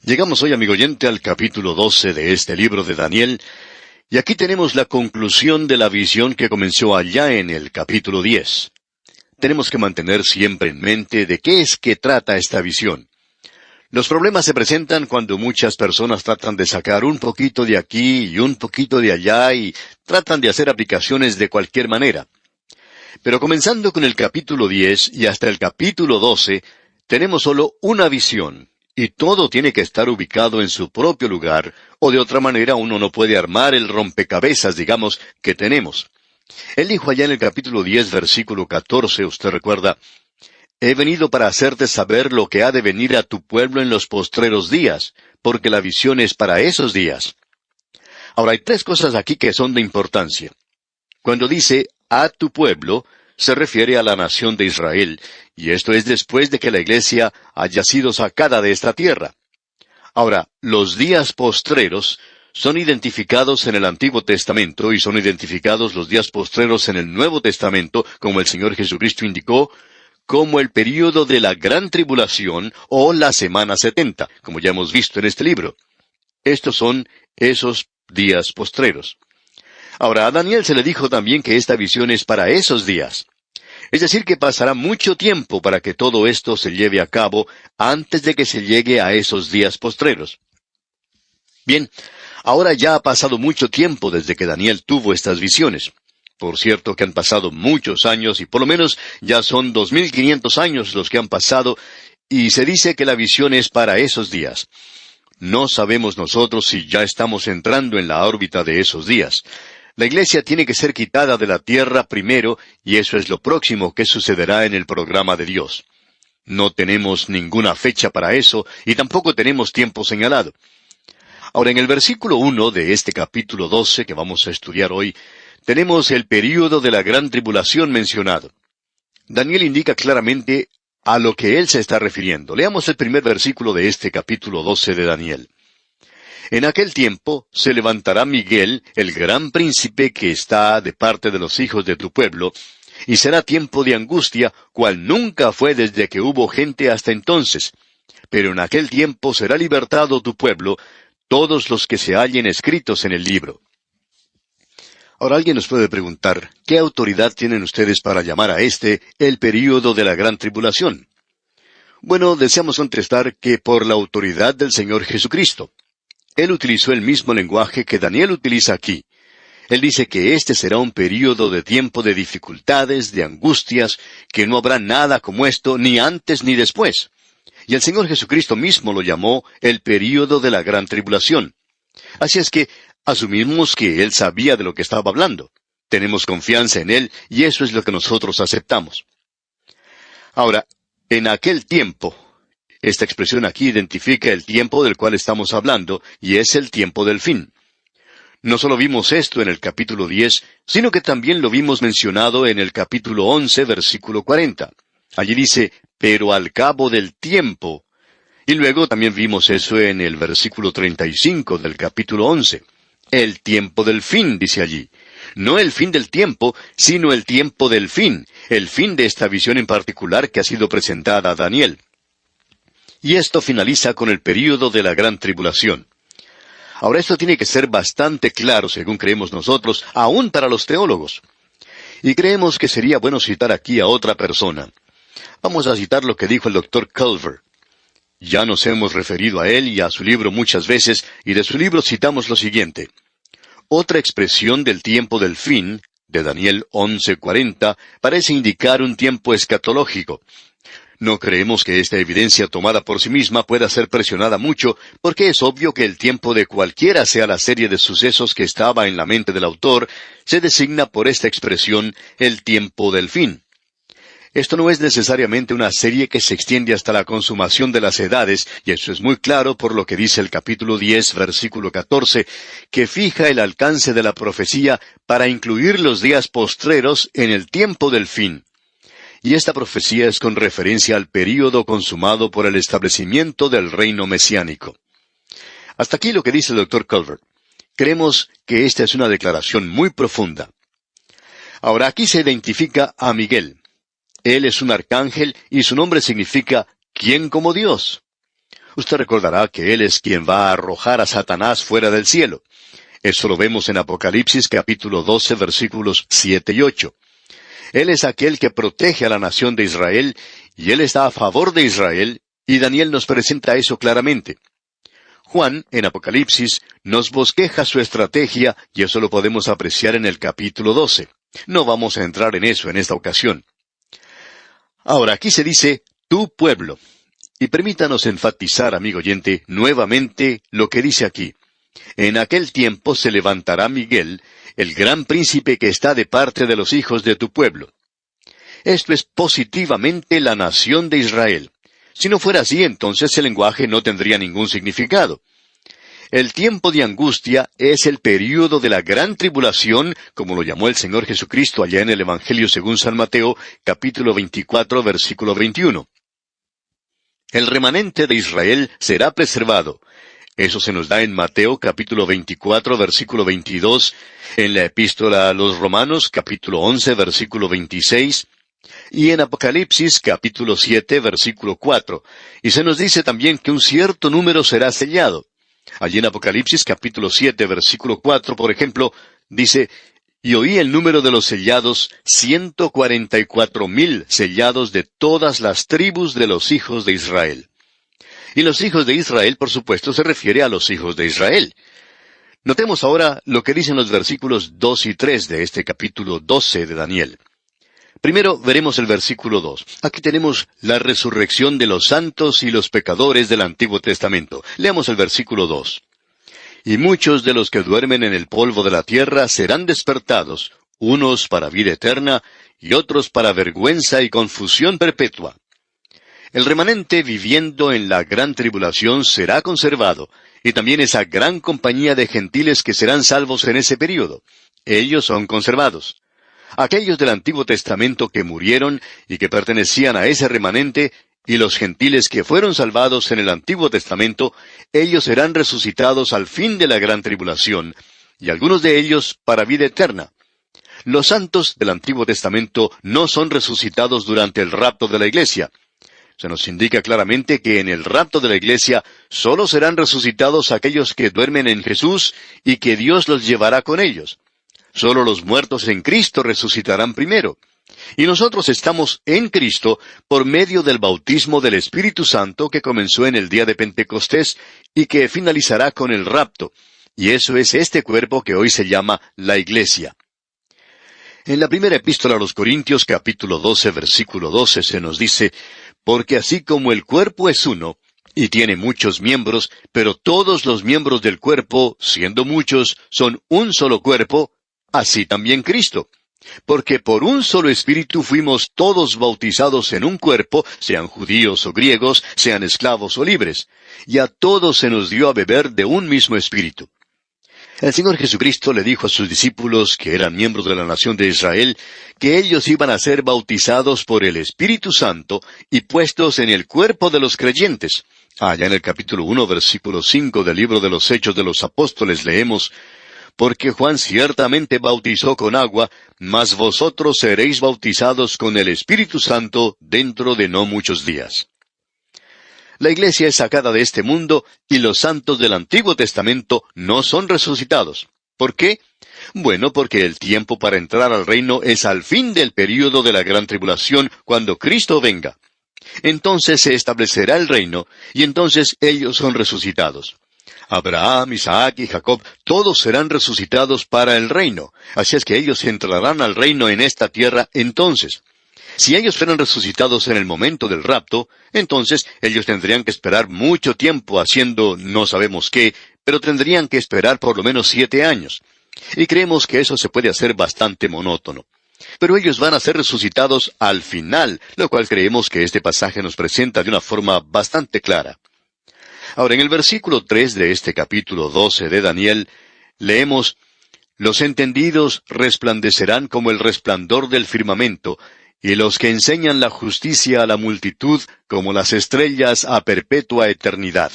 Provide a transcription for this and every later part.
Llegamos hoy, amigo oyente, al capítulo 12 de este libro de Daniel, y aquí tenemos la conclusión de la visión que comenzó allá en el capítulo 10. Tenemos que mantener siempre en mente de qué es que trata esta visión. Los problemas se presentan cuando muchas personas tratan de sacar un poquito de aquí y un poquito de allá y tratan de hacer aplicaciones de cualquier manera. Pero comenzando con el capítulo 10 y hasta el capítulo 12, tenemos solo una visión. Y todo tiene que estar ubicado en su propio lugar, o de otra manera uno no puede armar el rompecabezas, digamos, que tenemos. Él dijo allá en el capítulo 10, versículo 14, usted recuerda, «He venido para hacerte saber lo que ha de venir a tu pueblo en los postreros días, porque la visión es para esos días». Ahora, hay tres cosas aquí que son de importancia. Cuando dice «a tu pueblo», se refiere a la nación de Israel, y esto es después de que la iglesia haya sido sacada de esta tierra. Ahora, los días postreros son identificados en el Antiguo Testamento y son identificados los días postreros en el Nuevo Testamento, como el Señor Jesucristo indicó, como el período de la gran tribulación o la semana 70, como ya hemos visto en este libro. Estos son esos días postreros. Ahora, a Daniel se le dijo también que esta visión es para esos días. Es decir, que pasará mucho tiempo para que todo esto se lleve a cabo antes de que se llegue a esos días postreros. Bien, ahora ya ha pasado mucho tiempo desde que Daniel tuvo estas visiones. Por cierto que han pasado muchos años y por lo menos ya son 2500 años los que han pasado y se dice que la visión es para esos días. No sabemos nosotros si ya estamos entrando en la órbita de esos días. La iglesia tiene que ser quitada de la tierra primero, y eso es lo próximo que sucederá en el programa de Dios. No tenemos ninguna fecha para eso, y tampoco tenemos tiempo señalado. Ahora, en el versículo 1 de este capítulo 12 que vamos a estudiar hoy, tenemos el período de la gran tribulación mencionado. Daniel indica claramente a lo que él se está refiriendo. Leamos el primer versículo de este capítulo 12 de Daniel. En aquel tiempo se levantará Miguel, el gran príncipe que está de parte de los hijos de tu pueblo, y será tiempo de angustia, cual nunca fue desde que hubo gente hasta entonces. Pero en aquel tiempo será libertado tu pueblo, todos los que se hallen escritos en el libro. Ahora alguien nos puede preguntar, ¿qué autoridad tienen ustedes para llamar a este el período de la gran tribulación? Bueno, deseamos contestar que por la autoridad del Señor Jesucristo. Él utilizó el mismo lenguaje que Daniel utiliza aquí. Él dice que este será un período de tiempo de dificultades, de angustias, que no habrá nada como esto ni antes ni después. Y el Señor Jesucristo mismo lo llamó el período de la gran tribulación. Así es que asumimos que Él sabía de lo que estaba hablando. Tenemos confianza en Él y eso es lo que nosotros aceptamos. Ahora, en aquel tiempo, esta expresión aquí identifica el tiempo del cual estamos hablando, y es el tiempo del fin. No solo vimos esto en el capítulo 10, sino que también lo vimos mencionado en el capítulo 11, versículo 40. Allí dice, pero al cabo del tiempo. Y luego también vimos eso en el versículo 35 del capítulo 11. El tiempo del fin, dice allí. No el fin del tiempo, sino el tiempo del fin, el fin de esta visión en particular que ha sido presentada a Daniel. Y esto finaliza con el período de la gran tribulación. Ahora esto tiene que ser bastante claro, según creemos nosotros, aún para los teólogos. Y creemos que sería bueno citar aquí a otra persona. Vamos a citar lo que dijo el Dr. Culver. Ya nos hemos referido a él y a su libro muchas veces, y de su libro citamos lo siguiente. Otra expresión del tiempo del fin, de Daniel 11:40, parece indicar un tiempo escatológico. No creemos que esta evidencia tomada por sí misma pueda ser presionada mucho, porque es obvio que el tiempo de cualquiera sea la serie de sucesos que estaba en la mente del autor, se designa por esta expresión el tiempo del fin. Esto no es necesariamente una serie que se extiende hasta la consumación de las edades, y eso es muy claro por lo que dice el capítulo 10, versículo 14, que fija el alcance de la profecía para incluir los días postreros en el tiempo del fin. Y esta profecía es con referencia al período consumado por el establecimiento del reino mesiánico. Hasta aquí lo que dice el Dr. Culver. Creemos que esta es una declaración muy profunda. Ahora aquí se identifica a Miguel. Él es un arcángel y su nombre significa «¿quién como Dios?». Usted recordará que Él es quien va a arrojar a Satanás fuera del cielo. Eso lo vemos en Apocalipsis capítulo 12 versículos 7 y 8. Él es aquel que protege a la nación de Israel, y Él está a favor de Israel, y Daniel nos presenta eso claramente. Juan, en Apocalipsis, nos bosqueja su estrategia, y eso lo podemos apreciar en el capítulo 12. No vamos a entrar en eso en esta ocasión. Ahora, aquí se dice, tu pueblo. Y permítanos enfatizar, amigo oyente, nuevamente lo que dice aquí. En aquel tiempo se levantará Miguel, el gran príncipe que está de parte de los hijos de tu pueblo. Esto es positivamente la nación de Israel. Si no fuera así, entonces el lenguaje no tendría ningún significado. El tiempo de angustia es el período de la gran tribulación, como lo llamó el Señor Jesucristo allá en el Evangelio según San Mateo, capítulo 24, versículo 21. El remanente de Israel será preservado. Eso se nos da en Mateo capítulo 24, versículo 22, en la epístola a los Romanos capítulo 11, versículo 26, y en Apocalipsis capítulo 7, versículo 4. Y se nos dice también que un cierto número será sellado. Allí en Apocalipsis capítulo 7, versículo 4, por ejemplo, dice, y oí el número de los sellados, 144,000 sellados de todas las tribus de los hijos de Israel. Y los hijos de Israel, por supuesto, se refiere a los hijos de Israel. Notemos ahora lo que dicen los versículos 2 y 3 de este capítulo 12 de Daniel. Primero veremos el versículo 2. Aquí tenemos la resurrección de los santos y los pecadores del Antiguo Testamento. Leamos el versículo 2. Y muchos de los que duermen en el polvo de la tierra serán despertados, unos para vida eterna y otros para vergüenza y confusión perpetua. El remanente viviendo en la gran tribulación será conservado, y también esa gran compañía de gentiles que serán salvos en ese período. Ellos son conservados. Aquellos del Antiguo Testamento que murieron y que pertenecían a ese remanente, y los gentiles que fueron salvados en el Antiguo Testamento, ellos serán resucitados al fin de la gran tribulación, y algunos de ellos para vida eterna. Los santos del Antiguo Testamento no son resucitados durante el rapto de la iglesia. Se nos indica claramente que en el rapto de la iglesia solo serán resucitados aquellos que duermen en Jesús y que Dios los llevará con ellos. Solo los muertos en Cristo resucitarán primero. Y nosotros estamos en Cristo por medio del bautismo del Espíritu Santo que comenzó en el día de Pentecostés y que finalizará con el rapto. Y eso es este cuerpo que hoy se llama la iglesia. En la primera epístola a los Corintios, capítulo 12, versículo 12, se nos dice, porque así como el cuerpo es uno, y tiene muchos miembros, pero todos los miembros del cuerpo, siendo muchos, son un solo cuerpo, así también Cristo. Porque por un solo espíritu fuimos todos bautizados en un cuerpo, sean judíos o griegos, sean esclavos o libres, y a todos se nos dio a beber de un mismo espíritu. El Señor Jesucristo le dijo a sus discípulos, que eran miembros de la nación de Israel, que ellos iban a ser bautizados por el Espíritu Santo y puestos en el cuerpo de los creyentes. Allá en el capítulo 1, versículo 5 del libro de los Hechos de los Apóstoles leemos, porque Juan ciertamente bautizó con agua, mas vosotros seréis bautizados con el Espíritu Santo dentro de no muchos días. La iglesia es sacada de este mundo y los santos del Antiguo Testamento no son resucitados. ¿Por qué? Bueno, porque el tiempo para entrar al reino es al fin del período de la gran tribulación, cuando Cristo venga. Entonces se establecerá el reino, y entonces ellos son resucitados. Abraham, Isaac y Jacob, todos serán resucitados para el reino. Así es que ellos entrarán al reino en esta tierra entonces. Si ellos fueran resucitados en el momento del rapto, entonces ellos tendrían que esperar mucho tiempo haciendo no sabemos qué, pero tendrían que esperar por lo menos 7 años. Y creemos que eso se puede hacer bastante monótono. Pero ellos van a ser resucitados al final, lo cual creemos que este pasaje nos presenta de una forma bastante clara. Ahora, en el versículo 3 de este capítulo 12 de Daniel, leemos, los entendidos resplandecerán como el resplandor del firmamento, y los que enseñan la justicia a la multitud como las estrellas a perpetua eternidad.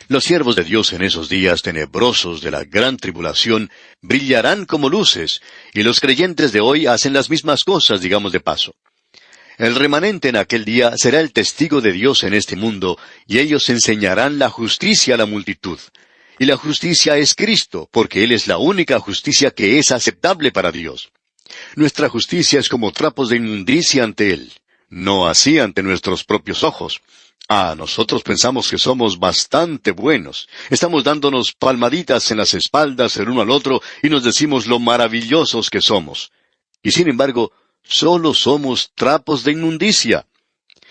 Los siervos de Dios en esos días tenebrosos de la gran tribulación brillarán como luces, y los creyentes de hoy hacen las mismas cosas, digamos de paso. El remanente en aquel día será el testigo de Dios en este mundo, y ellos enseñarán la justicia a la multitud. Y la justicia es Cristo, porque Él es la única justicia que es aceptable para Dios. Nuestra justicia es como trapos de inmundicia ante Él, no así ante nuestros propios ojos. Nosotros pensamos que somos bastante buenos. Estamos dándonos palmaditas en las espaldas el uno al otro y nos decimos lo maravillosos que somos. Y sin embargo, solo somos trapos de inmundicia.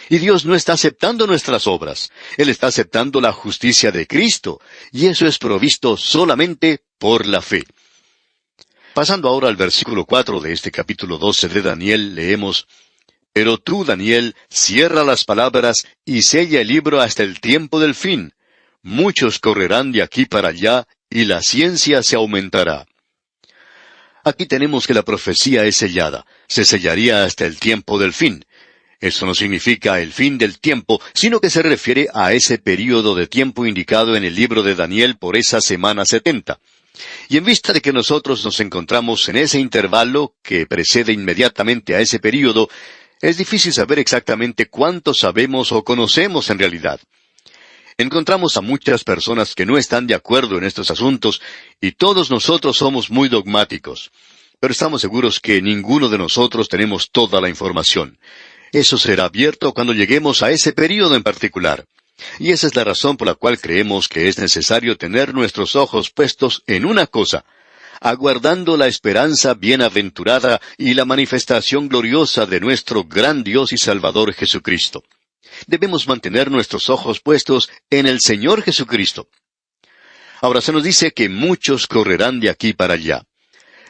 Y Dios no está aceptando nuestras obras. Él está aceptando la justicia de Cristo, y eso es provisto solamente por la fe. Pasando ahora al versículo 4 de este capítulo 12 de Daniel, leemos: Pero tú, Daniel, cierra las palabras y sella el libro hasta el tiempo del fin. Muchos correrán de aquí para allá, y la ciencia se aumentará. Aquí tenemos que la profecía es sellada. Se sellaría hasta el tiempo del fin. Eso no significa el fin del tiempo, sino que se refiere a ese período de tiempo indicado en el libro de Daniel por esa semana 70. Y en vista de que nosotros nos encontramos en ese intervalo que precede inmediatamente a ese período, es difícil saber exactamente cuánto sabemos o conocemos en realidad. Encontramos a muchas personas que no están de acuerdo en estos asuntos, y todos nosotros somos muy dogmáticos. Pero estamos seguros que ninguno de nosotros tenemos toda la información. Eso será abierto cuando lleguemos a ese período en particular. Y esa es la razón por la cual creemos que es necesario tener nuestros ojos puestos en una cosa, aguardando la esperanza bienaventurada y la manifestación gloriosa de nuestro gran Dios y Salvador Jesucristo. Debemos mantener nuestros ojos puestos en el Señor Jesucristo. Ahora se nos dice que muchos correrán de aquí para allá.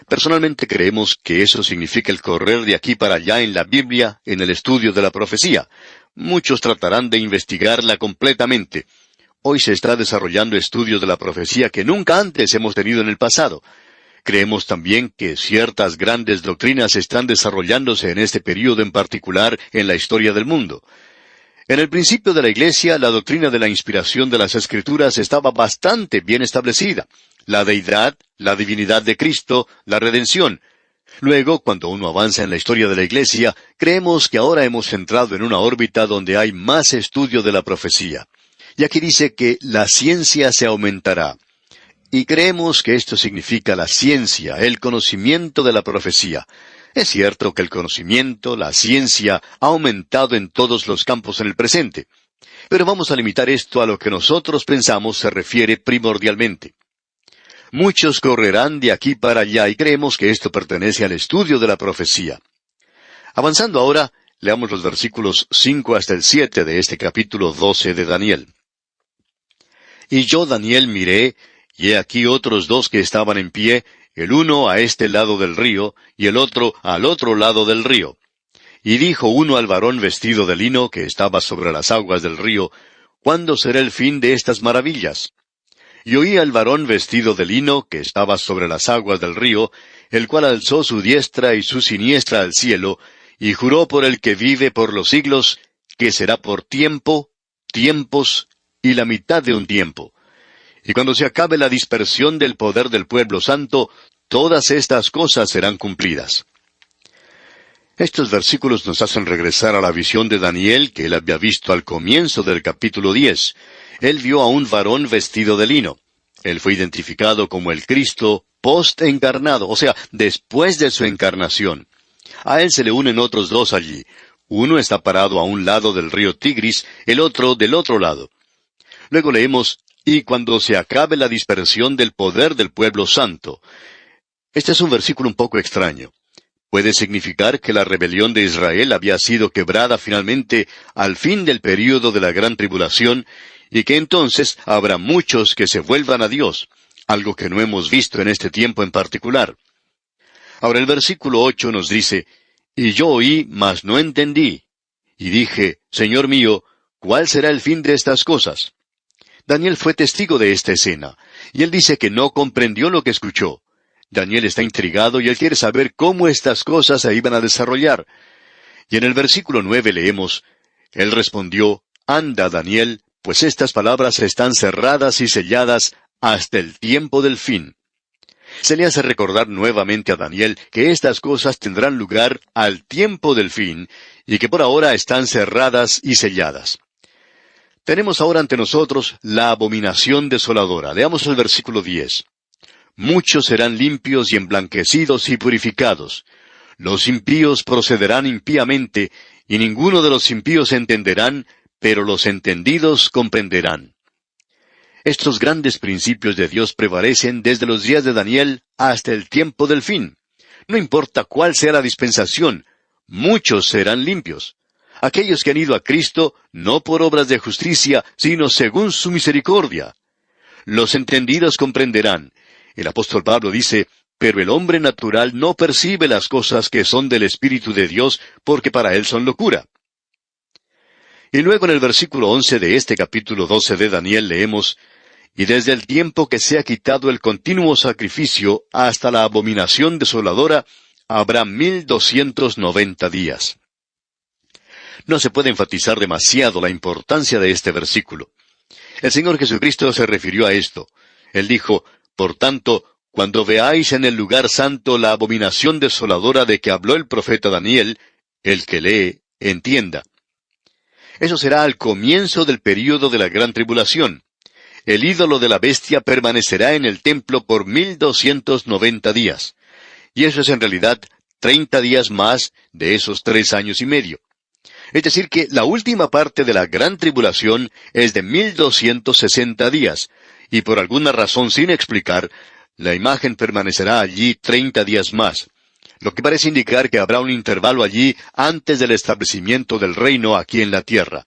Personalmente creemos que eso significa el correr de aquí para allá en la Biblia, en el estudio de la profecía. Muchos tratarán de investigarla completamente. Hoy se está desarrollando estudios de la profecía que nunca antes hemos tenido en el pasado. Creemos también que ciertas grandes doctrinas están desarrollándose en este período en particular en la historia del mundo. En el principio de la Iglesia, la doctrina de la inspiración de las Escrituras estaba bastante bien establecida. La deidad, la divinidad de Cristo, la redención. Luego, cuando uno avanza en la historia de la Iglesia, creemos que ahora hemos entrado en una órbita donde hay más estudio de la profecía. Y aquí dice que la ciencia se aumentará. Y creemos que esto significa la ciencia, el conocimiento de la profecía. Es cierto que el conocimiento, la ciencia, ha aumentado en todos los campos en el presente. Pero vamos a limitar esto a lo que nosotros pensamos se refiere primordialmente. Muchos correrán de aquí para allá y creemos que esto pertenece al estudio de la profecía. Avanzando ahora, leamos los versículos 5 hasta el 7 de este capítulo 12 de Daniel. Y yo, Daniel, miré, y he aquí otros dos que estaban en pie, el uno a este lado del río, y el otro al otro lado del río. Y dijo uno al varón vestido de lino que estaba sobre las aguas del río: ¿Cuándo será el fin de estas maravillas? Y oí al varón vestido de lino que estaba sobre las aguas del río, el cual alzó su diestra y su siniestra al cielo, y juró por el que vive por los siglos, que será por tiempo, tiempos, y la mitad de un tiempo. Y cuando se acabe la dispersión del poder del pueblo santo, todas estas cosas serán cumplidas. Estos versículos nos hacen regresar a la visión de Daniel que él había visto al comienzo del capítulo 10. Él vio a un varón vestido de lino. Él fue identificado como el Cristo post-encarnado, o sea, después de su encarnación. A él se le unen otros dos allí. Uno está parado a un lado del río Tigris, el otro del otro lado. Luego leemos: y cuando se acabe la dispersión del poder del pueblo santo. Este es un versículo un poco extraño. Puede significar que la rebelión de Israel había sido quebrada finalmente al fin del período de la gran tribulación, y que entonces habrá muchos que se vuelvan a Dios, algo que no hemos visto en este tiempo en particular. Ahora el versículo 8 nos dice: y yo oí, mas no entendí. Y dije: Señor mío, ¿cuál será el fin de estas cosas? Daniel fue testigo de esta escena, y él dice que no comprendió lo que escuchó. Daniel está intrigado y él quiere saber cómo estas cosas se iban a desarrollar. Y en el versículo 9 leemos: él respondió: anda, Daniel, pues estas palabras están cerradas y selladas hasta el tiempo del fin. Se le hace recordar nuevamente a Daniel que estas cosas tendrán lugar al tiempo del fin, y que por ahora están cerradas y selladas. Tenemos ahora ante nosotros la abominación desoladora. Leamos el versículo 10. Muchos serán limpios y emblanquecidos y purificados. Los impíos procederán impíamente, y ninguno de los impíos entenderán, pero los entendidos comprenderán. Estos grandes principios de Dios prevalecen desde los días de Daniel hasta el tiempo del fin. No importa cuál sea la dispensación, muchos serán limpios. Aquellos que han ido a Cristo, no por obras de justicia, sino según su misericordia. Los entendidos comprenderán. El apóstol Pablo dice, pero el hombre natural no percibe las cosas que son del Espíritu de Dios, porque para él son locura. Y luego en el versículo 11 de este capítulo 12 de Daniel leemos, y desde el tiempo que se ha quitado el continuo sacrificio hasta la abominación desoladora, habrá 1290 días. No se puede enfatizar demasiado la importancia de este versículo. El Señor Jesucristo se refirió a esto. Él dijo, por tanto, cuando veáis en el lugar santo la abominación desoladora de que habló el profeta Daniel, el que lee, entienda. Eso será al comienzo del período de la gran tribulación. El ídolo de la bestia permanecerá en el templo por 1290 días. Y eso es en realidad 30 días más de esos 3 años y medio. Es decir que la última parte de la gran tribulación es de 1260 días, y por alguna razón sin explicar, la imagen permanecerá allí 30 días más, lo que parece indicar que habrá un intervalo allí antes del establecimiento del reino aquí en la tierra.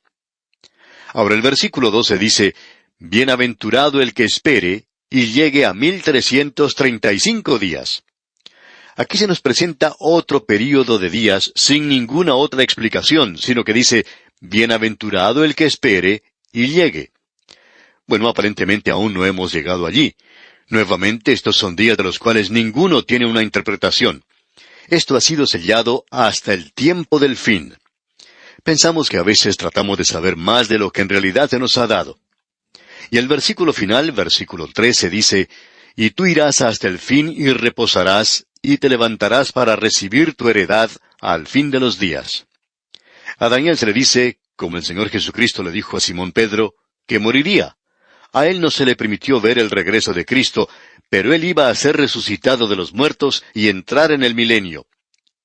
Ahora el versículo 12 dice, bienaventurado el que espere y llegue a 1335 días. Aquí se nos presenta otro período de días sin ninguna otra explicación, sino que dice, bienaventurado el que espere y llegue. Bueno, aparentemente aún no hemos llegado allí. Nuevamente, estos son días de los cuales ninguno tiene una interpretación. Esto ha sido sellado hasta el tiempo del fin. Pensamos que a veces tratamos de saber más de lo que en realidad se nos ha dado. Y el versículo final, versículo 13, dice, y tú irás hasta el fin y reposarás, y te levantarás para recibir tu heredad al fin de los días. A Daniel se le dice, como el Señor Jesucristo le dijo a Simón Pedro, que moriría. A él no se le permitió ver el regreso de Cristo, pero él iba a ser resucitado de los muertos y entrar en el milenio.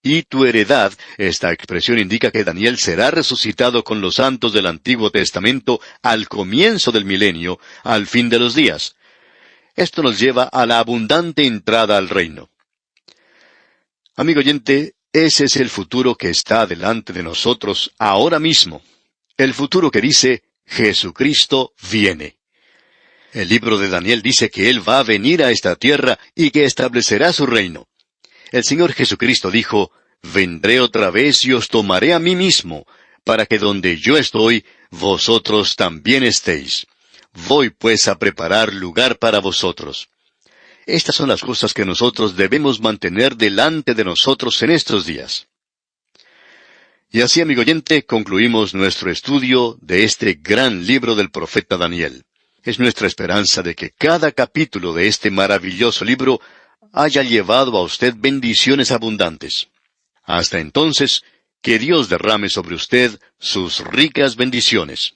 Y tu heredad, esta expresión indica que Daniel será resucitado con los santos del Antiguo Testamento al comienzo del milenio, al fin de los días. Esto nos lleva a la abundante entrada al reino. Amigo oyente, ese es el futuro que está delante de nosotros ahora mismo. El futuro que dice, Jesucristo viene. El libro de Daniel dice que Él va a venir a esta tierra y que establecerá su reino. El Señor Jesucristo dijo, vendré otra vez y os tomaré a mí mismo, para que donde yo estoy, vosotros también estéis. Voy pues a preparar lugar para vosotros. Estas son las cosas que nosotros debemos mantener delante de nosotros en estos días. Y así, amigo oyente, concluimos nuestro estudio de este gran libro del profeta Daniel. Es nuestra esperanza de que cada capítulo de este maravilloso libro haya llevado a usted bendiciones abundantes. Hasta entonces, que Dios derrame sobre usted sus ricas bendiciones.